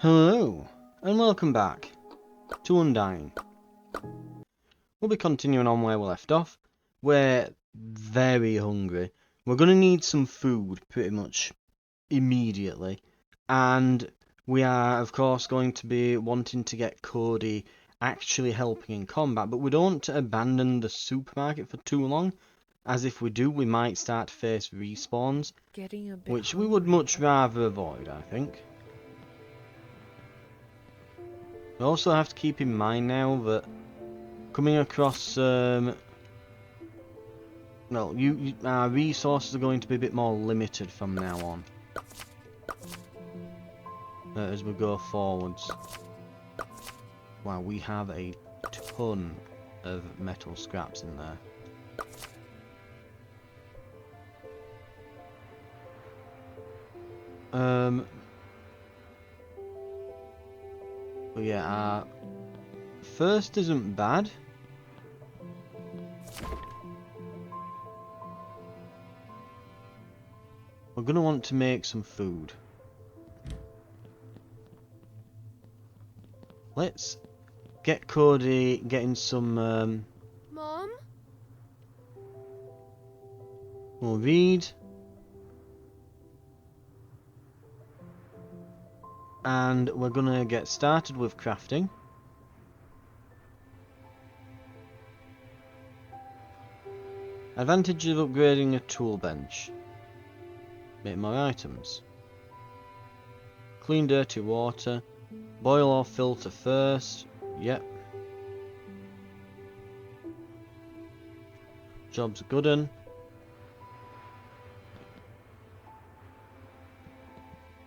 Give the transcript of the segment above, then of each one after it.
Hello, and welcome back to Undying. We'll be continuing on where we left off. We're very hungry. We're going to need some food pretty much immediately. And we are, of course, going to be wanting to get Cody actually helping in combat. But we don't want to abandon the supermarket for too long, as if we do, we might start to face respawns, which we would much rather avoid, I think. We also have to keep in mind now that coming across, well, our resources are going to be a bit more limited from now on as we go forwards. Wow, we have a ton of metal scraps in there. But yeah, our first isn't bad. We're gonna want to make some food. Let's get Cody getting some. Mom? We'll read. And we're gonna get started with crafting. Advantage of upgrading a tool bench. Make more items. Clean dirty water. Boil or filter first. Yep. Job's good un.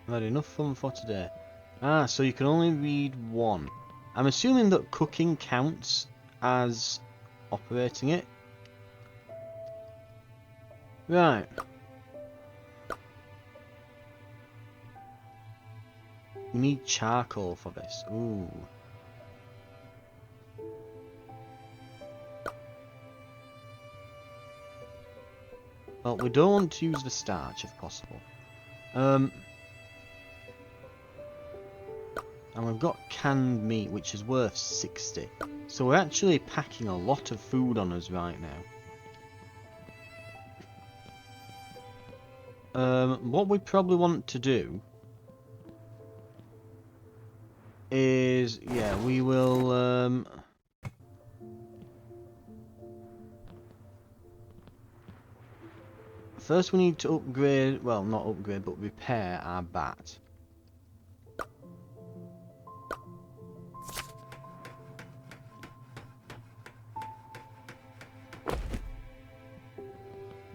I've had enough fun for today. Ah, so you can only read one. I'm assuming that cooking counts as operating it. Right. We need charcoal for this. Ooh. Well, we don't want to use the starch if possible. And we've got canned meat, which is worth 60. So we're actually packing a lot of food on us right now. What we probably want to do is, yeah, we will, first we need to upgrade, well, not upgrade, but repair our bat.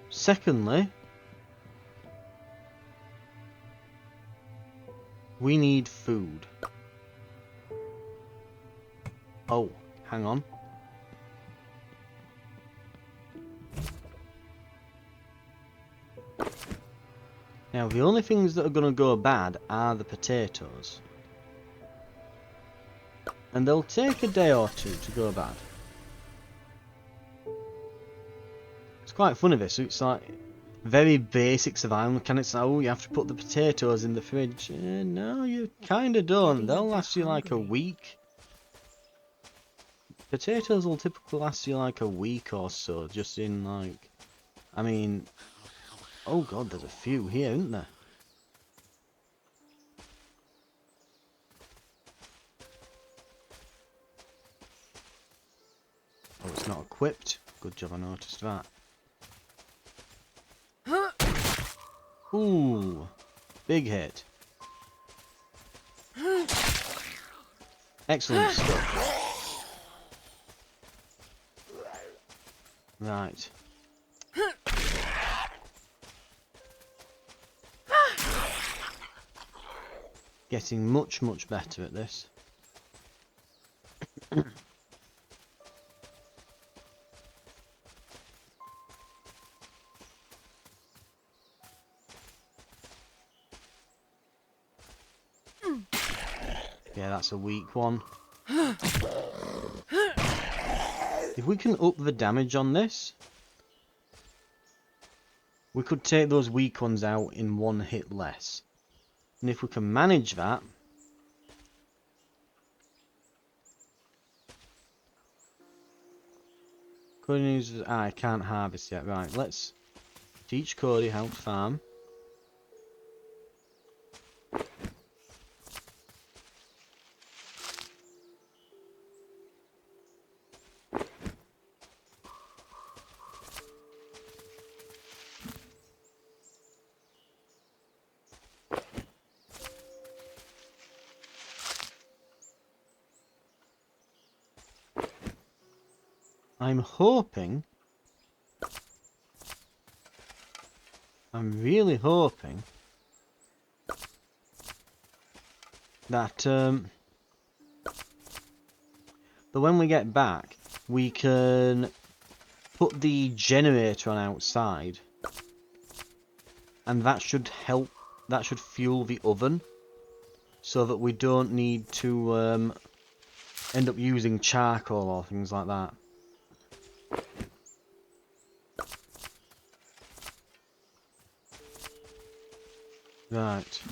Secondly, we need food. Oh, hang on. Now, the only things that are going to go bad are the potatoes. And they'll take a day or two to go bad. It's quite funny this, it's like very basic survival mechanics. Like, oh, you have to put the potatoes in the fridge. No, you kind of don't. They'll last you like a week. Potatoes will typically last you like a week or so, just in like, I mean, oh god, there's a few here, isn't there? Oh, it's not equipped. Good job I noticed that. Ooh, big hit. Excellent stuff. Right. Getting much, much better at this. Yeah, that's a weak one. If we can up the damage on this, we could take those weak ones out in one hit less. And if we can manage that, Cody needs... I can't harvest yet. Right, let's teach Cody how to farm. I'm hoping... I'm really hoping that when we get back, we can put the generator on outside, and that should help. That should fuel the oven, so that we don't need to end up using charcoal or things like that. Right.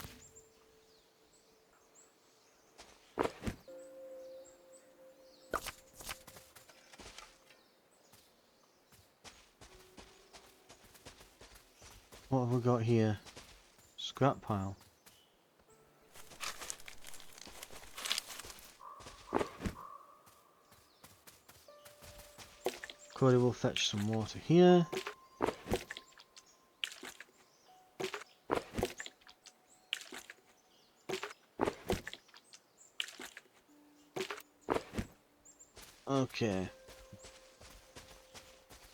What have we got here? Scrap pile. Cody will fetch some water here. Okay.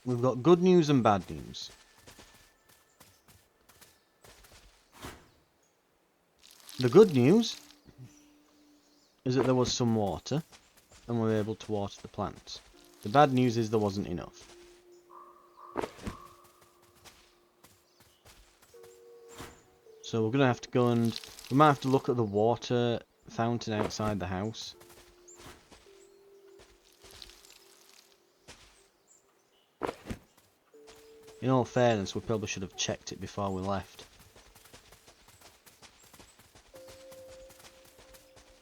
We've got good news and bad news. The good news is that there was some water, and we were able to water the plants. The bad news is there wasn't enough. So we're going to have to go and... We might have to look at the water fountain outside the house. In all fairness, we probably should have checked it before we left.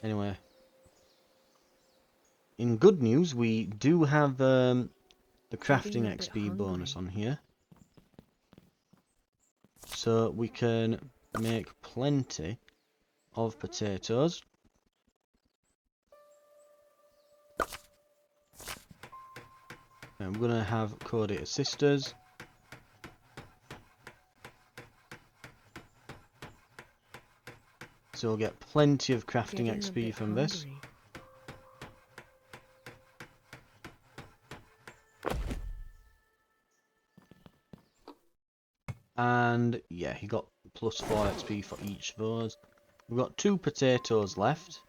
Anyway. In good news, we do have the crafting XP bonus on here. So we can make plenty of potatoes. And we're going to have Cody assist us. So we'll get plenty of crafting XP from this. And yeah, he got plus 4 XP for each of those. We've got 2 potatoes left.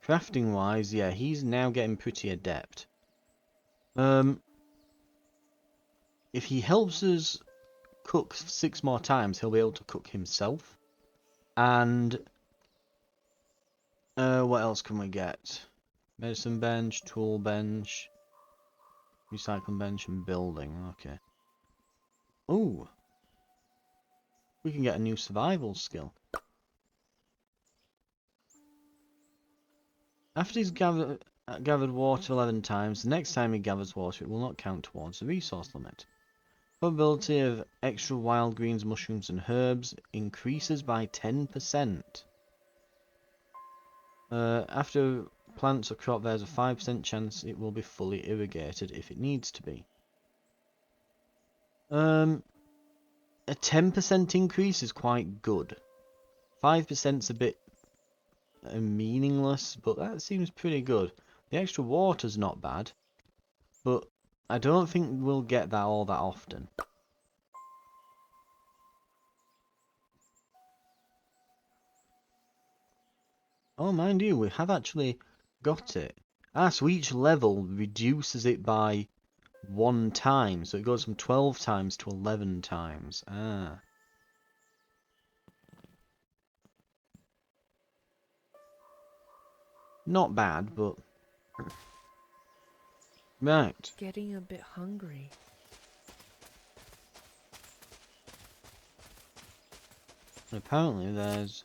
Crafting wise, yeah, he's now getting pretty adept. If he helps us cook 6 more times, he'll be able to cook himself. And what else can we get? Medicine bench, tool bench, recycling bench, and building. Okay. Ooh. We can get a new survival skill. After he's gathered water 11 times, the next time he gathers water, it will not count towards the resource limit. Probability of extra wild greens, mushrooms, and herbs increases by 10%. After plants or crop, there's a 5% chance it will be fully irrigated if it needs to be. A 10% increase is quite good. 5%'s a bit meaningless, but that seems pretty good. The extra water's not bad, but I don't think we'll get that all that often. Oh, mind you, we have actually got it. So each level reduces it by 1 time, so it goes from 12 times to 11 times. Not bad, but... Right. Getting a bit hungry. Apparently there's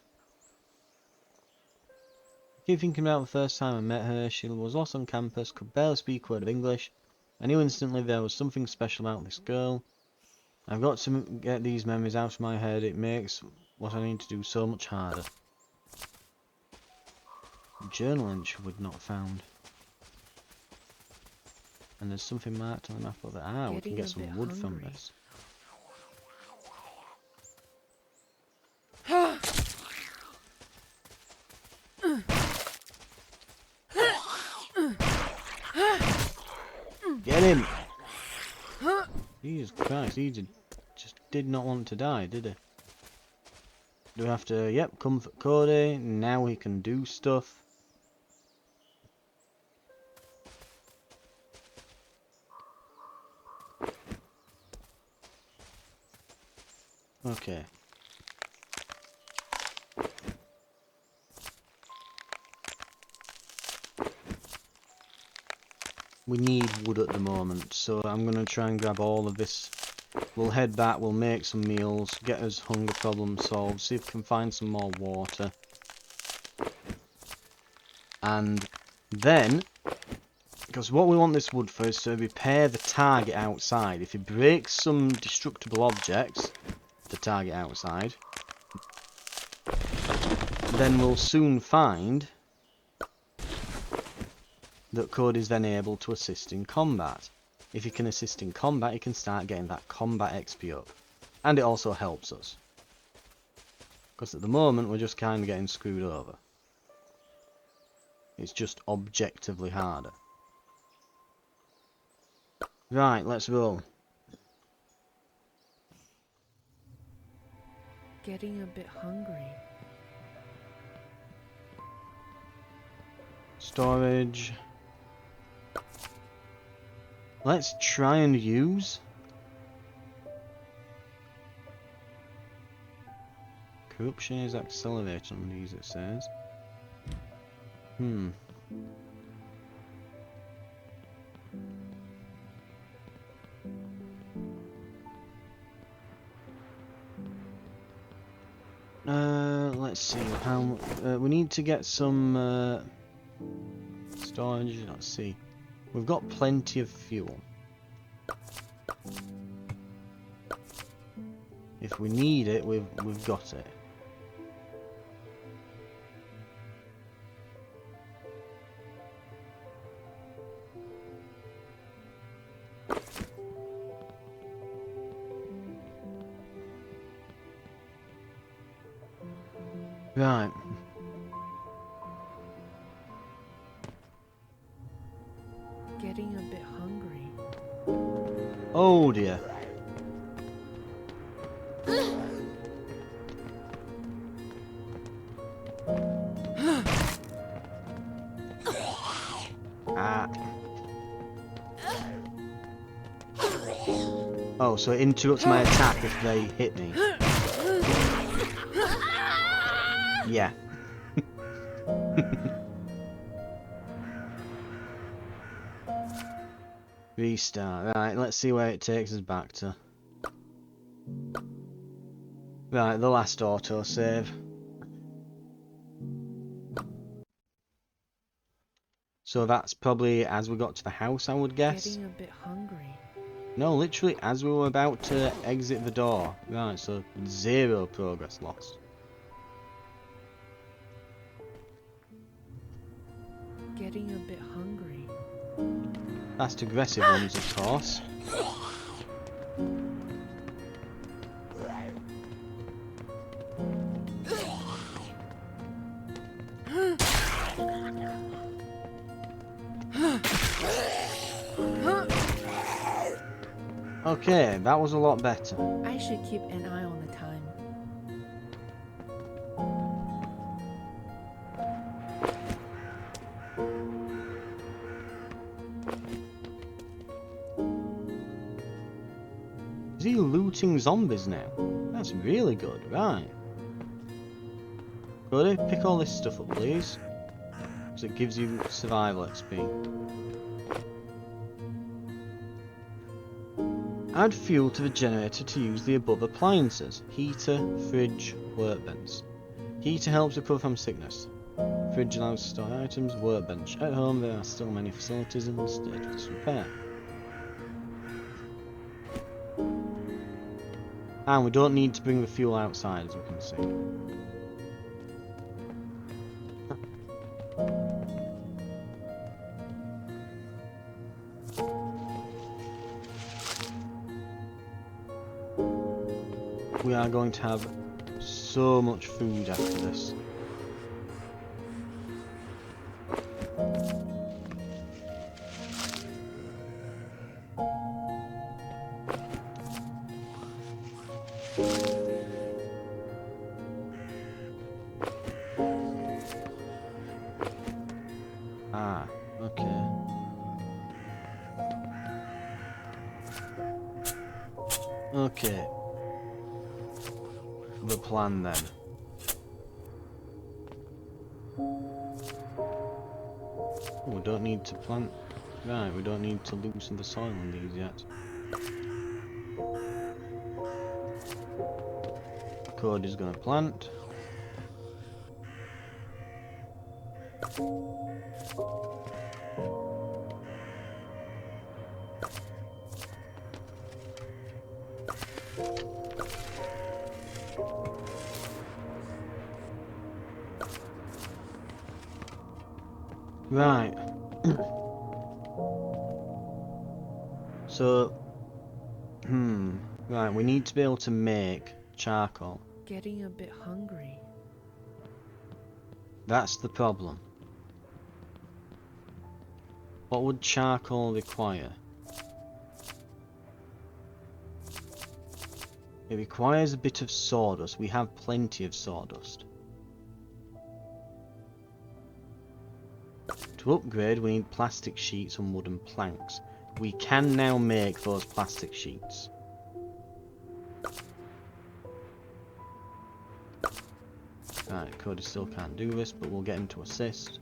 Keep thinking about the first time I met her. She was lost on campus, could barely speak a word of English. I knew instantly there was something special about this girl. I've got to get these memories out of my head. It makes what I need to do so much harder. Journal entry we'd not found. And there's something marked on the map over there. We can get some wood from this. Get him! Jesus Christ, he just did not want to die, did he? Do we have to, yep, comfort Cody. Now he can do stuff. Okay. We need wood at the moment, so I'm going to try and grab all of this. We'll head back, we'll make some meals, get us hunger problem solved, see if we can find some more water. And then, because what we want this wood for is to repair the target outside. If he breaks some destructible objects, the target outside, then we'll soon find that Cody's then able to assist in combat. If he can assist in combat, he can start getting that combat XP up. And it also helps us. Because at the moment, we're just kind of getting screwed over. It's just objectively harder. Right, let's roll. Getting a bit hungry. Storage. Let's try and use corruption is accelerated on these, it says. Let's see how we need to get some storage. Let's see. We've got plenty of fuel. If we need it, we've got it. Right. Getting a bit hungry. Oh dear. Ah. Oh, so it interrupts my attack if they hit me. Yeah. Restart. Right, let's see where it takes us back to. Right, the last autosave. So that's probably as we got to the house, I would guess. Getting a bit hungry. No, literally as we were about to exit the door. Right, so 0 progress lost. Getting a bit hungry. Fast aggressive ones, of course. Okay, that was a lot better. I should keep an eye on the time. Is he looting zombies now? That's really good, right. Cody, pick all this stuff up, please. Because it gives you survival XP. Add fuel to the generator to use the above appliances. Heater, fridge, workbench. Heater helps recover from sickness. Fridge allows to store items. Workbench. At home there are still many facilities in state of disrepair. And we don't need to bring the fuel outside, as we can see. We are going to have so much food after this. Ah, okay. Okay. The plan then. Oh, we don't need to plant. Right, we don't need to loosen the soil on these yet. Cody's gonna plant. Right. So, right, we need to be able to make charcoal. Getting a bit hungry. That's the problem. What would charcoal require? It requires a bit of sawdust. We have plenty of sawdust. To upgrade, we need plastic sheets and wooden planks. We can now make those plastic sheets. Right, Cody still can't do this, but we'll get him to assist.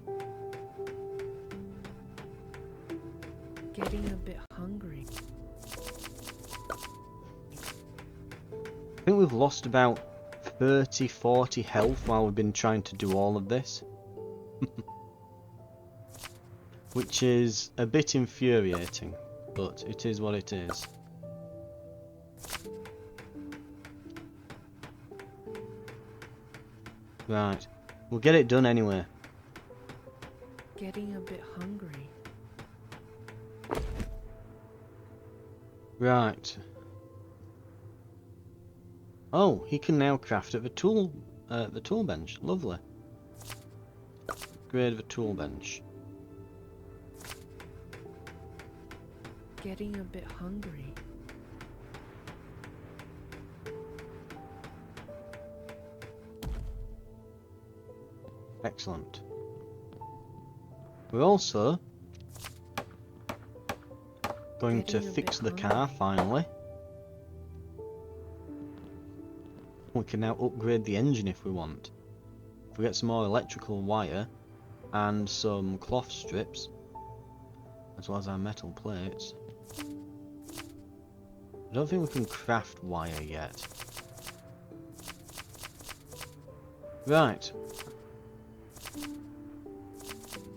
Getting a bit hungry. I think we've lost about 30-40 health while we've been trying to do all of this. Which is a bit infuriating, but it is what it is. Right, we'll get it done anyway. Getting a bit hungry. Right. Oh, he can now craft at the tool bench. Lovely. Upgrade the tool bench. Getting a bit hungry. Excellent. We're also going to fix the car finally. We can now upgrade the engine if we want. If we get some more electrical wire and some cloth strips, as well as our metal plates. I don't think we can craft wire yet. Right.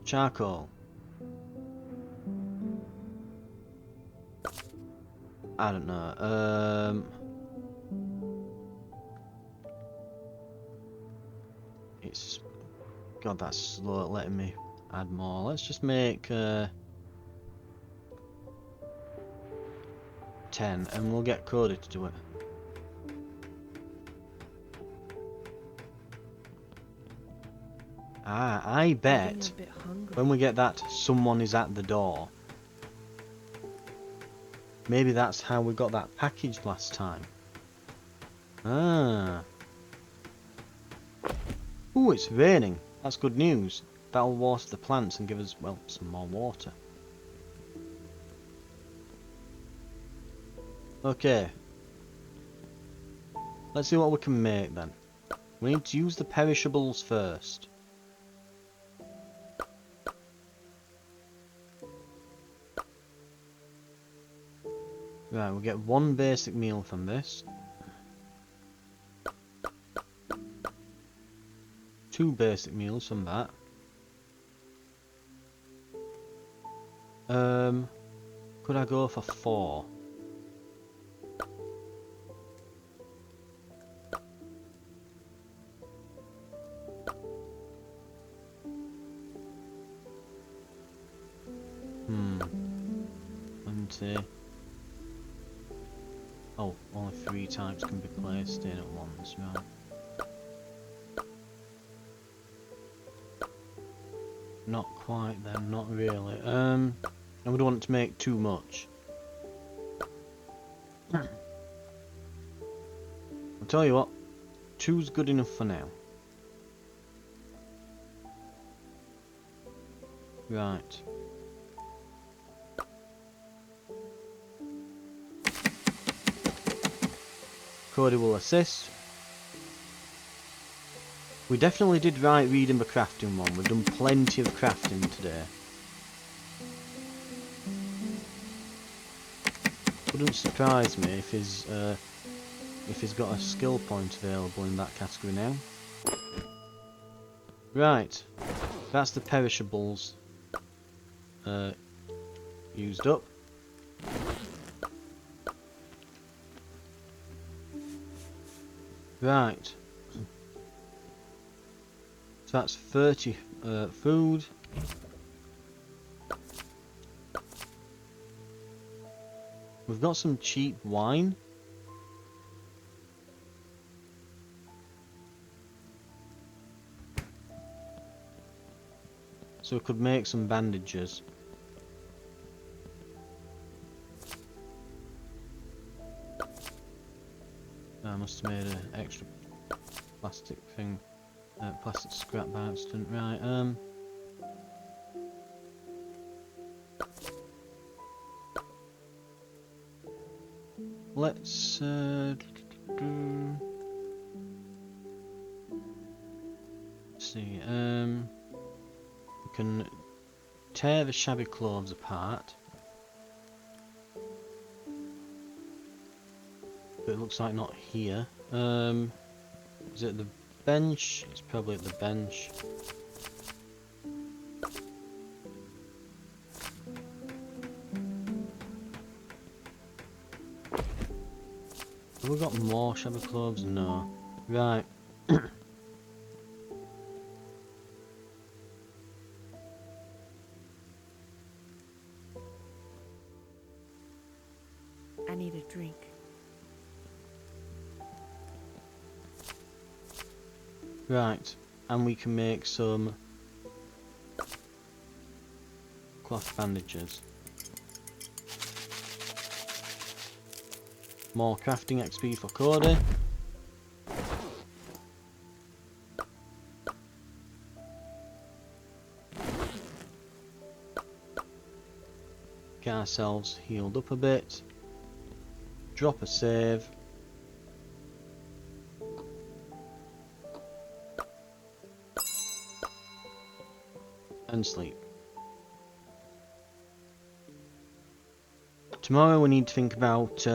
Charcoal. I don't know. It's... God, that's slow at letting me add more. Let's just make 10 and we'll get Cody to do it. Ah, I bet when we get that someone is at the door. Maybe that's how we got that package last time. Ah. Ooh, it's raining. That's good news. That'll water the plants and give us, well, some more water. Okay. Let's see what we can make then. We need to use the perishables first. Right, we'll get one basic meal from this. 2 basic meals from that. Could I go for 4? And oh, only 3 types can be placed in at once, right? Not quite then, not really. I would want to make too much. I'll tell you what, 2's good enough for now. Right. Cody will assist. We definitely did right reading the crafting one. We've done plenty of crafting today. Wouldn't surprise me if he's got a skill point available in that category now. Right, that's the perishables used up. Right. So that's 30 food. We've got some cheap wine. So we could make some bandages. I must have made an extra plastic thing. Plastic scrap by accident. Right, let's see, we can tear the shabby clothes apart. But it looks like not here. Is it the bench? It's probably at the bench. Have we got more shabby clothes? No. Right. I need a drink. Right, and we can make some cloth bandages. More crafting XP for Cody. Get ourselves healed up a bit. Drop a save. And sleep. Tomorrow we need to think about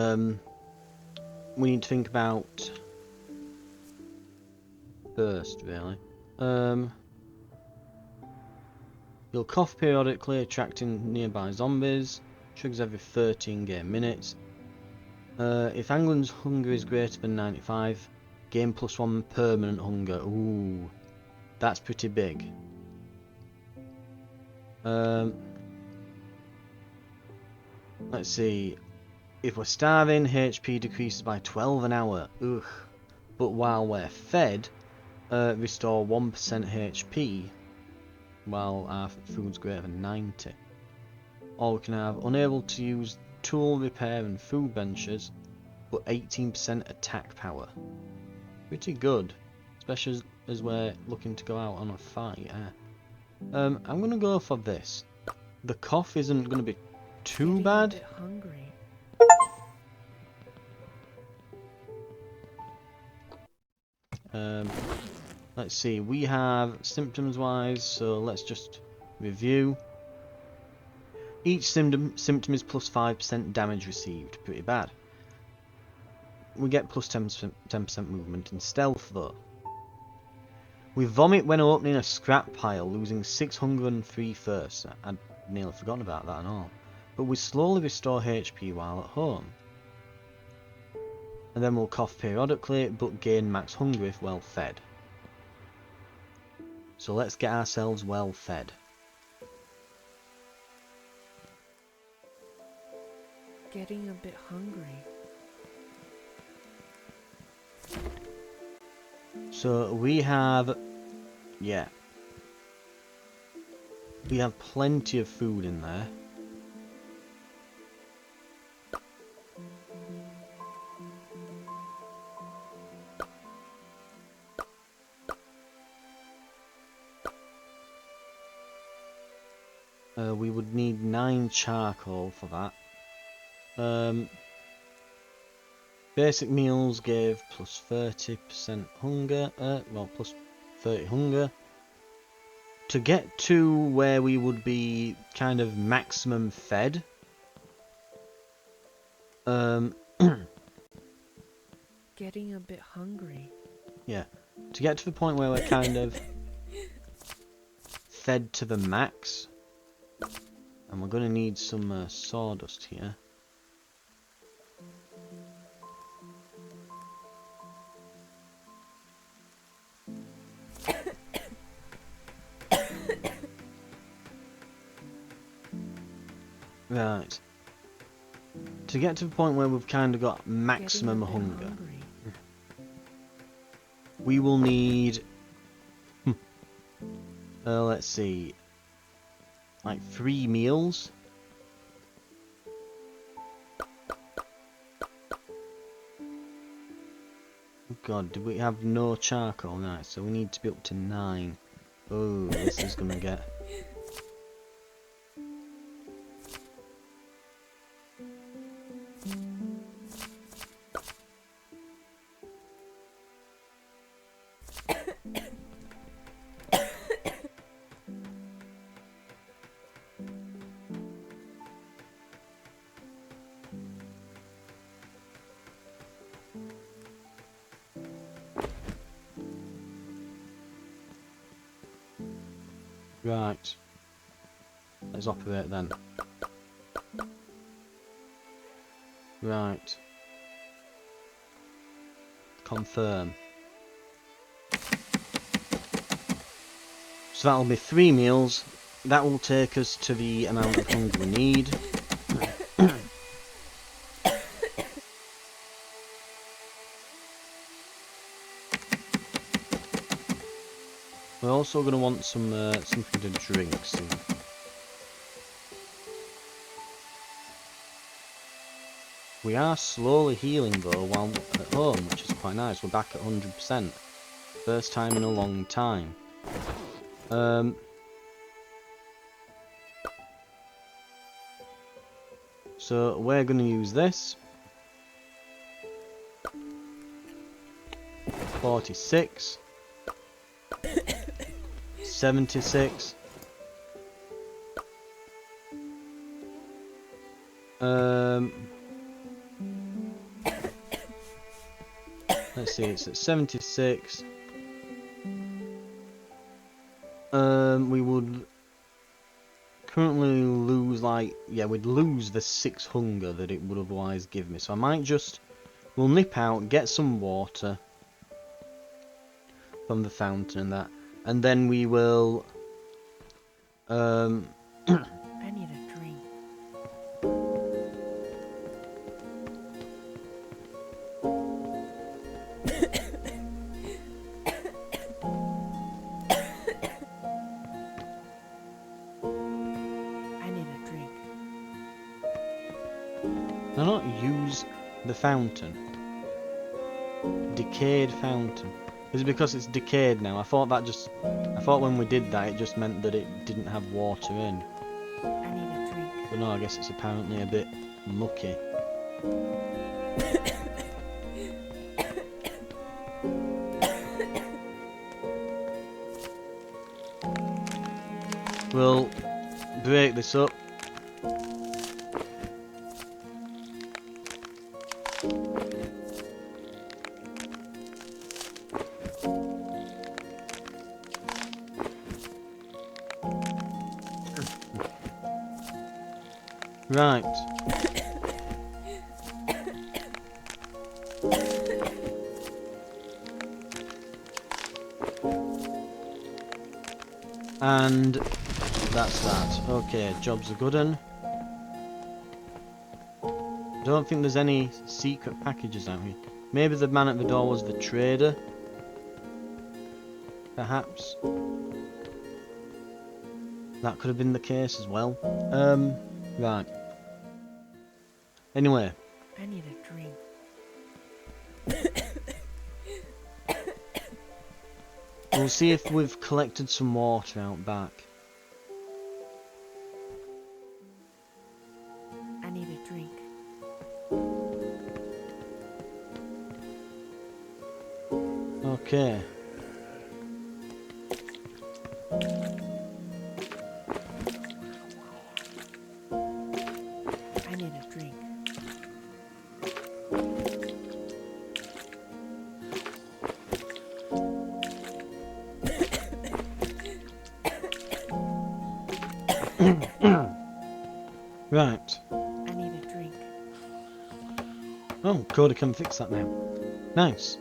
first really. You'll cough periodically, attracting nearby zombies. Triggers every 13 game minutes. If Angling's hunger is greater than 95, gain +1 permanent hunger. Ooh, that's pretty big. Let's see. If we're starving, HP decreases by 12 an hour. Ugh. But while we're fed, restore 1% HP while our food's greater than 90. Or we can have unable to use tool repair and food benches, but 18% attack power. Pretty good, especially as we're looking to go out on a fight. I'm gonna go for this. The cough isn't gonna be too bad. A bit hungry. Let's see, we have symptoms wise, so let's just review. Each symptom is plus 5% damage received. Pretty bad. We get plus 10% movement in stealth though. We vomit when opening a scrap pile, losing 6 hunger and 3 thirst. I'd nearly forgotten about that and all. But we slowly restore HP while at home. And then we'll cough periodically, but gain max hunger if well fed. So let's get ourselves well fed. Getting a bit hungry. So we have, yeah, we have plenty of food in there. We would need 9 charcoal for that. Basic meals gave plus 30% hunger, well, plus 30 hunger. To get to where we would be kind of maximum fed, Getting a bit hungry. yeah, to get to the point where we're kind of fed to the max, and we're going to need some sawdust here. Right. To get to the point where we've kind of got maximum hunger, we will need, let's see, like 3 meals. Oh God, do we have no charcoal? Nice, so we need to be up to 9. Oh, this is gonna get... Right. Let's operate then. Right. Confirm. So that'll be 3 meals. That will take us to the amount of hunger we need. We're also going to want some something to drink soon. We are slowly healing though while at home, which is quite nice. We're back at 100%. First time in a long time. So we're going to use this. 46. 76. Let's see, it's at 76. We would currently lose we'd lose the 6 hunger that it would otherwise give me. So I might we'll nip out, get some water from the fountain and that, and then we will I need a drink. I need a drink. I'll not use the fountain. Decayed fountain. Is it because it's decayed now? I thought when we did that it just meant that it didn't have water in. I need a drink. But no, I guess it's apparently a bit mucky. We'll break this up. Right. And that's that. Okay, job's a good one. Don't think there's any secret packages out here. Maybe the man at the door was the trader. Perhaps. That could have been the case as well. Right. Anyway. I need a drink. We'll see if we've collected some water out back. I need a drink. Okay. I need a drink. Right. I need a drink. Oh, Cody can fix that now. Nice.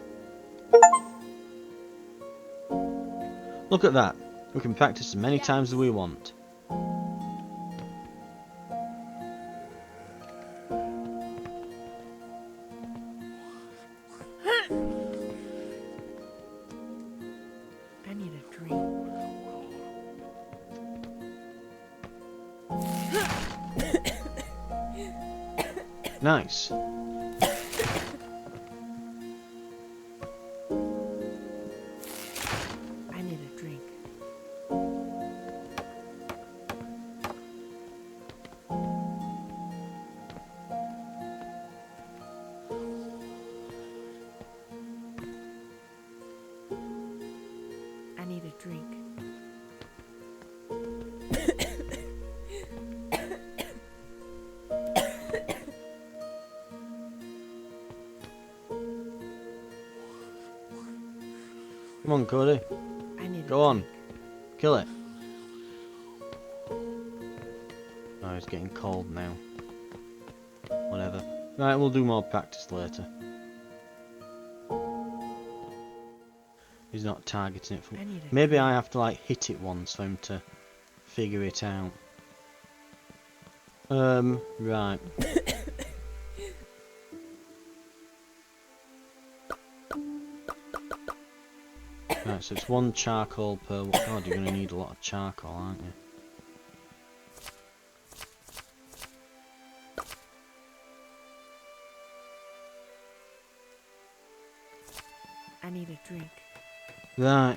Look at that. We can practice as many times as we want. I need a drink. Nice. I need a drink. I need a drink. Come on, Cody. I need Go a on. drink. Kill it. Oh, it's getting cold now. Whatever. Right, we'll do more practice later. He's not targeting it. I need a Maybe drink. I have to like hit it once for him to figure it out. Right. Right, so it's one charcoal per... God, you're going to need a lot of charcoal, aren't you? I need a drink. Right.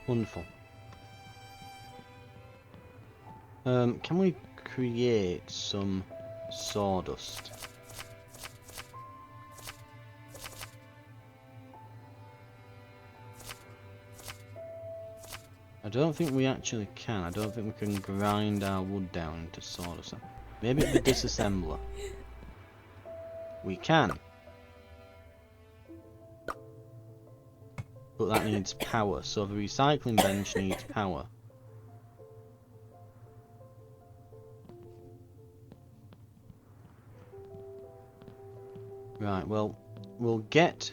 Wonderful. Can we create some sawdust? I don't think we actually can. I don't think we can grind our wood down into sawdust. Maybe at the disassembler. We can. But that needs power, so the recycling bench needs power. Right, well, we'll get...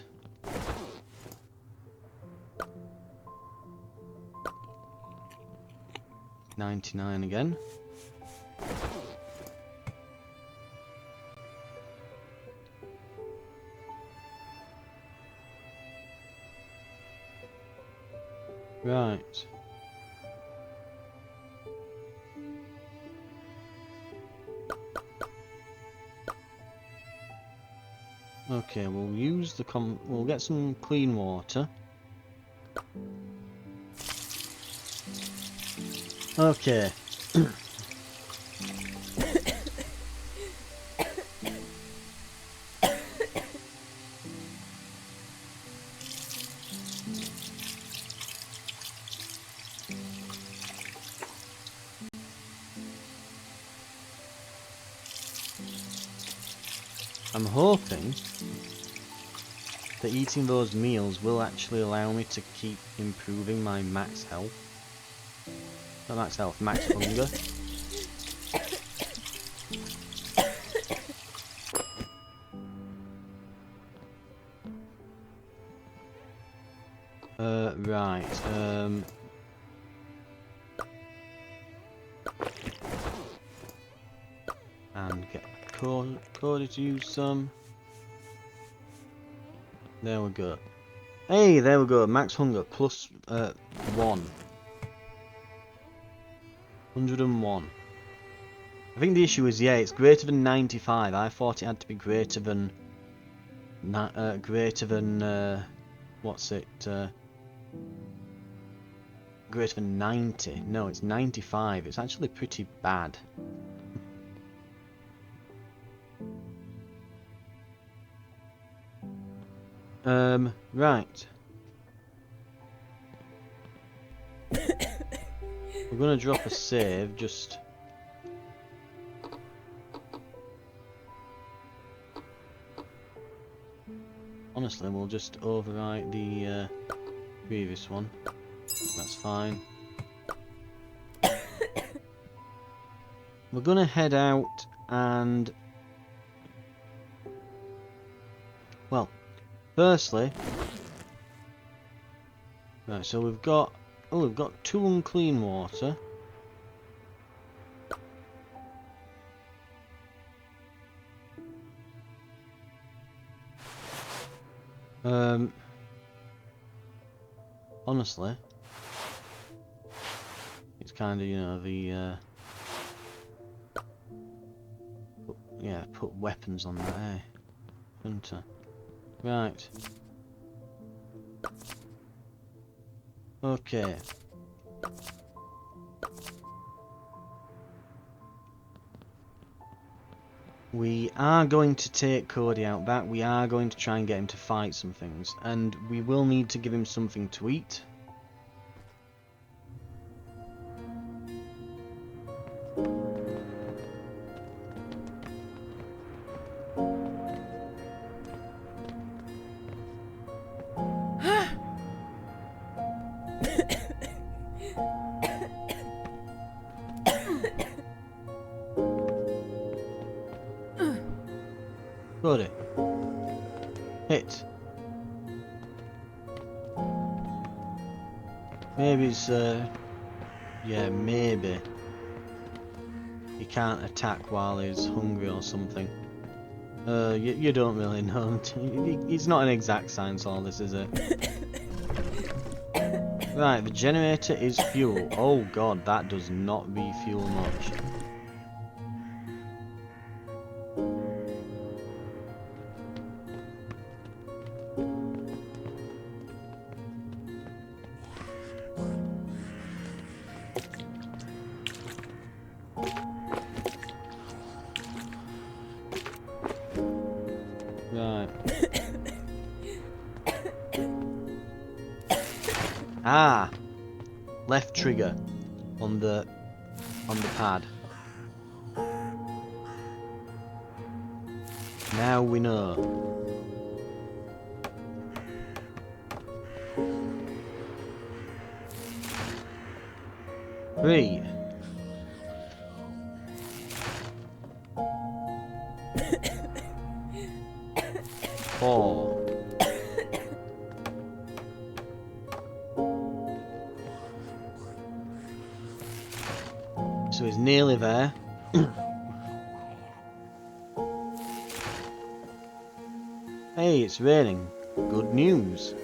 $99 again. Right. Okay, we'll use the we'll get some clean water. Okay. I'm hoping that eating those meals will actually allow me to keep improving my max health. Not max health, max hunger. Right, and get Cody to use some. There we go. Hey, there we go. Max hunger plus 1. 101. I think the issue is, yeah, it's greater than 95. I thought it had to be greater than what's it? Greater than 90. No, it's 95. It's actually pretty bad. Right. We're gonna drop a save, just... Honestly, we'll just overwrite the previous one. That's fine. We're gonna head out and... Well, firstly... Right, so we've got... Oh, we've got 2 unclean water. Honestly, it's kind of, you know, the yeah, put weapons on that, eh? Hunter. Right. Okay. We are going to take Cody out back. We are going to try and get him to fight some things, and we will need to give him something to eat. Cody. Hit. Maybe it's, yeah, maybe he can't attack while he's hungry or something. You don't really know. It's not an exact science, all this, is it? Right, the generator is fuel. Oh god, that does not refuel much. Right. Ah! Left trigger on the pad. Now we know. Three. Four. So he's nearly there. Hey, it's raining. Good news.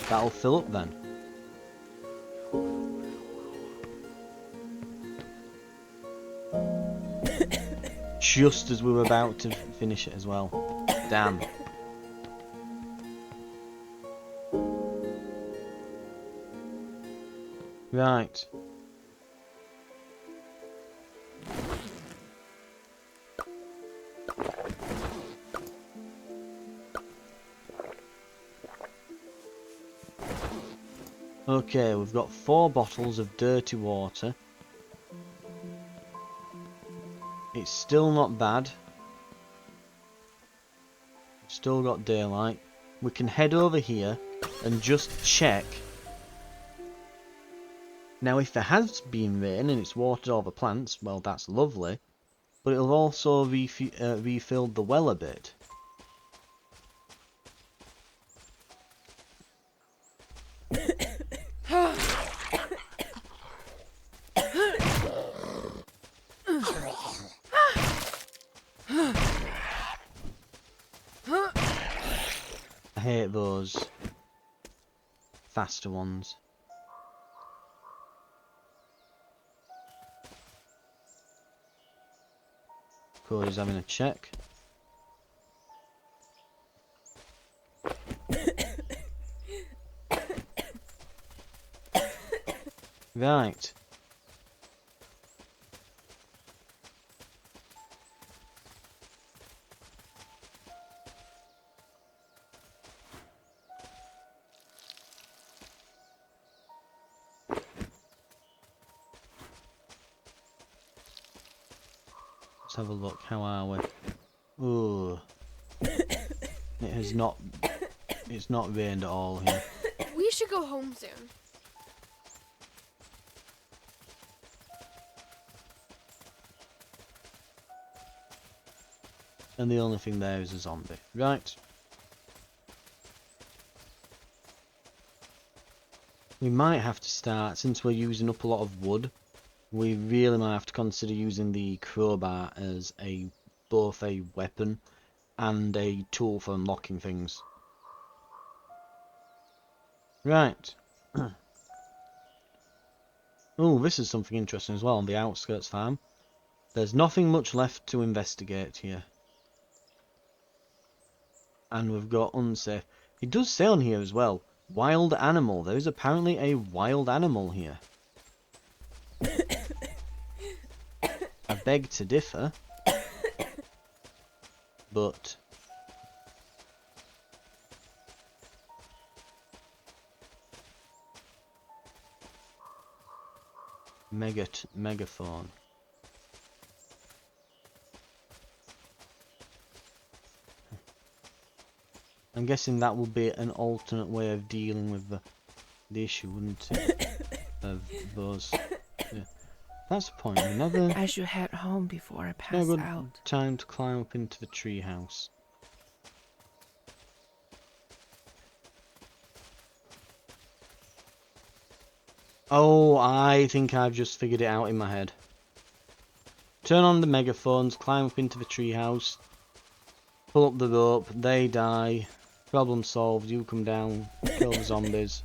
That'll fill up then. Just as we were about to finish it as well. Damn. Right. Okay, we've got 4 bottles of dirty water. It's still not bad. Still got daylight. we can head over here and just check. Now, if there has been rain and it's watered all the plants, well, that's lovely. But it'll also refill the well a bit. I hate those faster ones. Cody's having a check. Right. Let's have a look. How are we? Ooh. It has not... It's not rained at all here. We should go home soon. And the only thing there is a zombie. Right. We might have to start, since we're using up a lot of wood, we really might have to consider using the crowbar as both a weapon and a tool for unlocking things. Right. Oh, this is something interesting as well on the outskirts farm. There's nothing much left to investigate here. And we've got unsafe. It does say on here as well, wild animal. There is apparently a wild animal here. I beg to differ. But... megaphone. I'm guessing that will be an alternate way of dealing with the issue, wouldn't it? Of those. Yeah. That's the point. We never. I should head home before I pass No good out. time to climb up into the tree house. Oh, I think I've just figured it out in my head. Turn on the megaphones, climb up into the treehouse, pull up the rope, they die, problem solved, you come down, kill the zombies.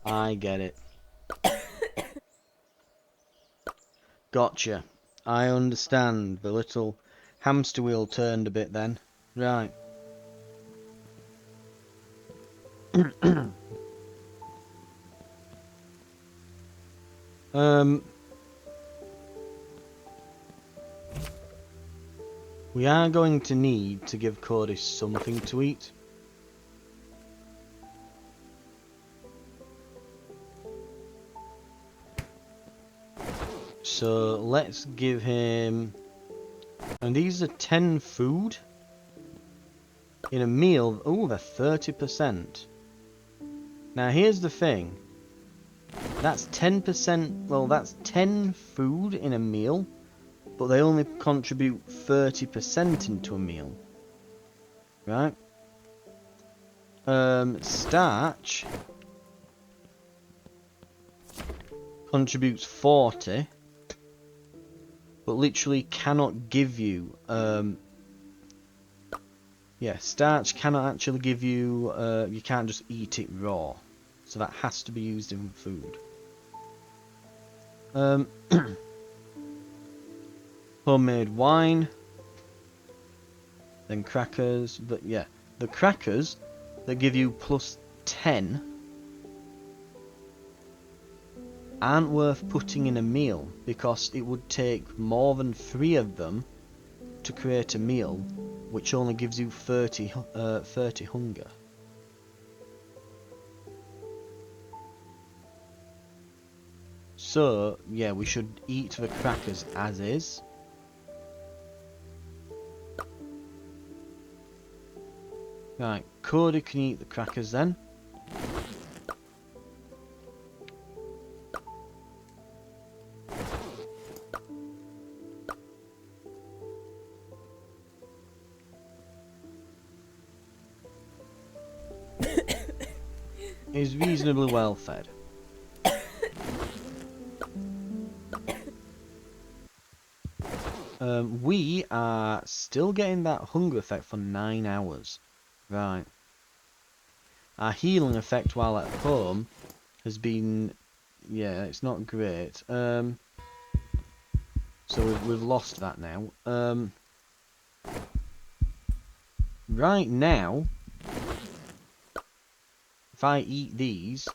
I get it. Gotcha. I understand. The little hamster wheel turned a bit then. Right. We are going to need to give Cody something to eat. So let's give him... And these are 10 food. In a meal, oh, they're 30%. Now here's the thing. That's 10%, well that's 10 food in a meal. But they only contribute 30% into a meal. Right? Starch contributes 40, but literally cannot give you yeah, starch cannot actually give you you can't just eat it raw, so that has to be used in food. Homemade wine, then crackers, but yeah, the crackers that give you plus 10 aren't worth putting in a meal, because it would take more than 3 of them to create a meal, which only gives you 30 hunger. So, yeah, we should eat the crackers as is. Right, Cody can eat the crackers then. He's reasonably well fed. We are still getting that hunger effect for 9 hours. Right. Our healing effect while at home has been... yeah, it's not great. So we've lost that now. Right now, if I eat these...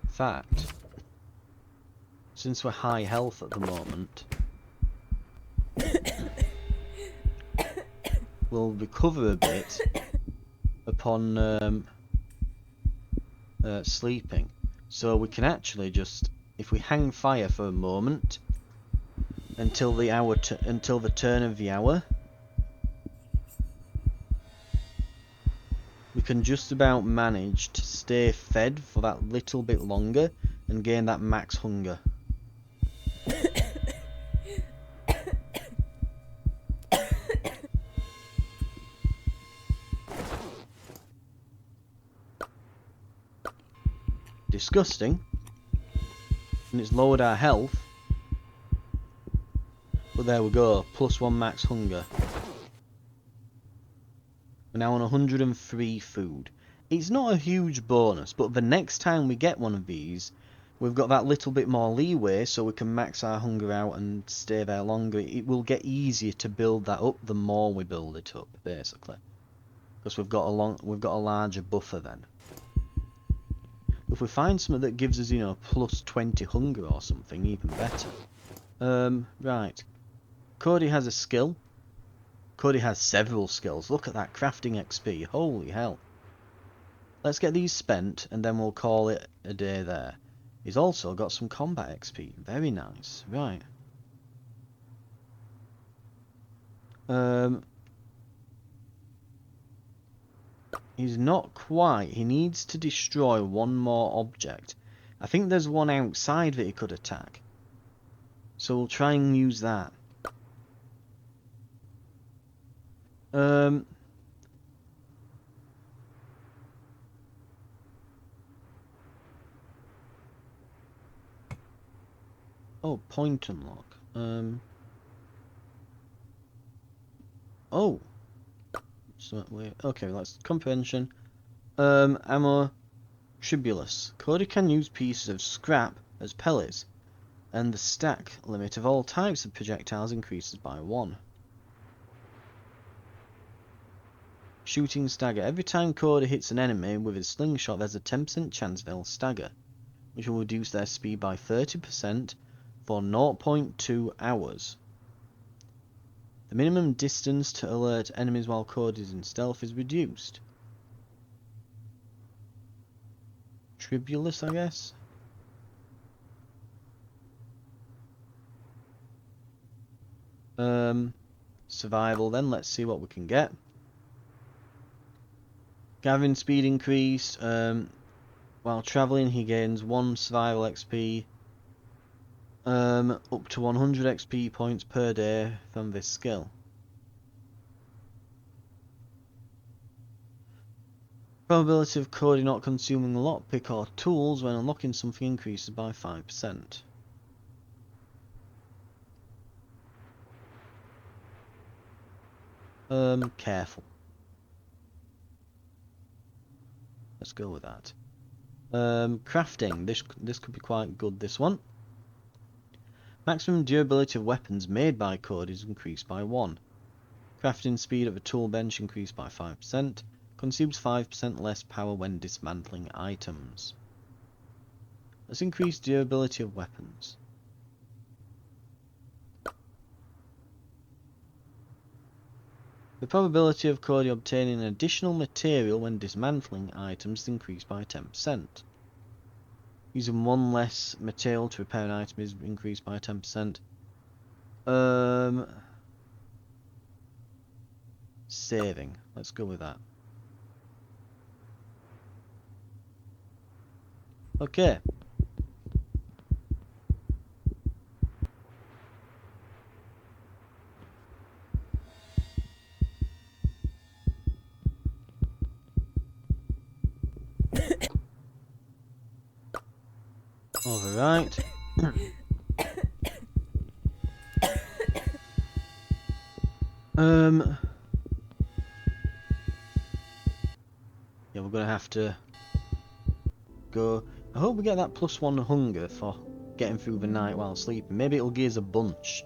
fact, since we're high health at the moment, we'll recover a bit upon sleeping. So we can actually just, if we hang fire for a moment until the hour until the turn of the hour, we can just about manage to stay fed for that little bit longer and gain that max hunger. Disgusting. And it's lowered our health. But there we go, +1 max hunger. We're now on 103 food. It's not a huge bonus, but the next time we get one of these, we've got that little bit more leeway so we can max our hunger out and stay there longer. It will get easier to build that up the more we build it up, basically. Because we've got a larger buffer then. If we find something that gives us, you know, +20 hunger or something, even better. Right. Cody has a skill. Cody has several skills. Look at that crafting XP. Holy hell. Let's get these spent and then we'll call it a day there. He's also got some combat XP. Very nice. Right. He's not quite. He needs to destroy one more object. I think there's one outside that he could attack. So we'll try and use that. Oh, point unlock. Oh. So, wait. Okay, that's comprehension. Ammo. Tribulus. Cody can use pieces of scrap as pellets, and the stack limit of all types of projectiles increases by 1. Shooting stagger. Every time Cody hits an enemy with his slingshot, there's a 10% chance they'll stagger, which will reduce their speed by 30% for 0.2 hours. The minimum distance to alert enemies while Cody is in stealth is reduced. Tribulus, I guess? Survival then, let's see what we can get. Gathering speed increased. While travelling he gains 1 survival XP. Up to 100 XP points per day from this skill. Probability of Cody not consuming a lockpick or tools when unlocking something increases by 5%. Careful. Let's go with that. Crafting. This could be quite good, this one. Maximum durability of weapons made by Cody is increased by 1. Crafting speed of a tool bench increased by 5%. Consumes 5% less power when dismantling items. Let's increase durability of weapons. The probability of Cody obtaining additional material when dismantling items is increased by 10%. Using one less material to repair an item is increased by 10%. Saving. Let's go with that. Okay. Overwrite. Yeah, we're gonna have to go. I hope we get that +1 hunger for getting through the night while sleeping. Maybe it'll give us a bunch.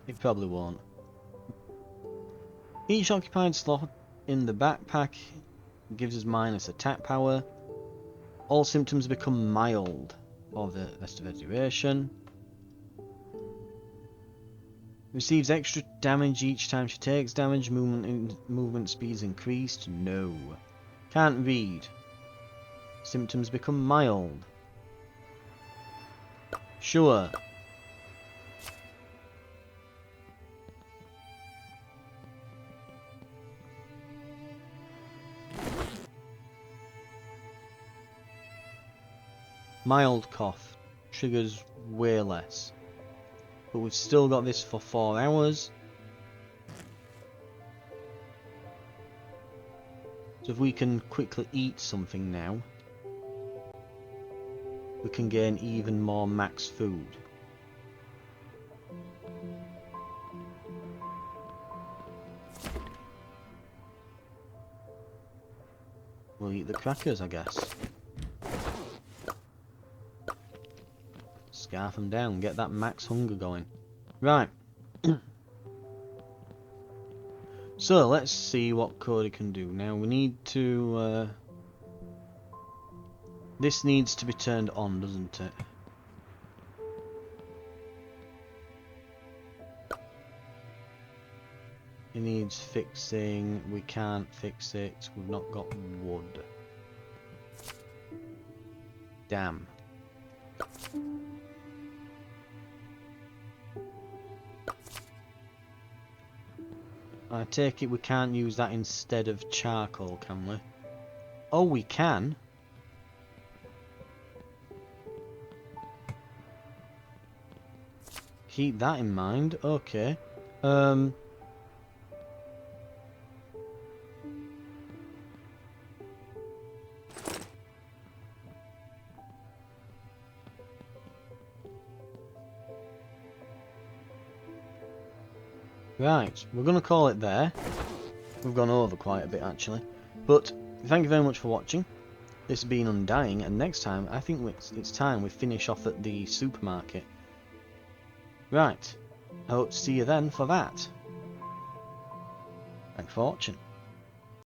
It probably won't. Each occupied slot in the backpack gives us minus attack power. All symptoms become mild for the rest of the duration. Receives extra damage each time she takes damage. Movement speed's increased. No. Can't read. Symptoms become mild. Sure. Mild cough. Triggers way less. But we've still got this for 4 hours. So if we can quickly eat something now, we can gain even more max food. We'll eat the crackers, I guess. Scarf them down, get that max hunger going. Right. So, let's see what Cody can do. Now, we need to... this needs to be turned on, doesn't it? It needs fixing. We can't fix it. We've not got wood. Damn. I take it we can't use that instead of charcoal, can we? Oh, we can. Keep that in mind. Okay. Right, we're going to call it there. We've gone over quite a bit actually. But thank you very much for watching. This has been Undying, and next time I think it's time we finish off at the supermarket. Right, I hope to see you then for that. Thanks for watching.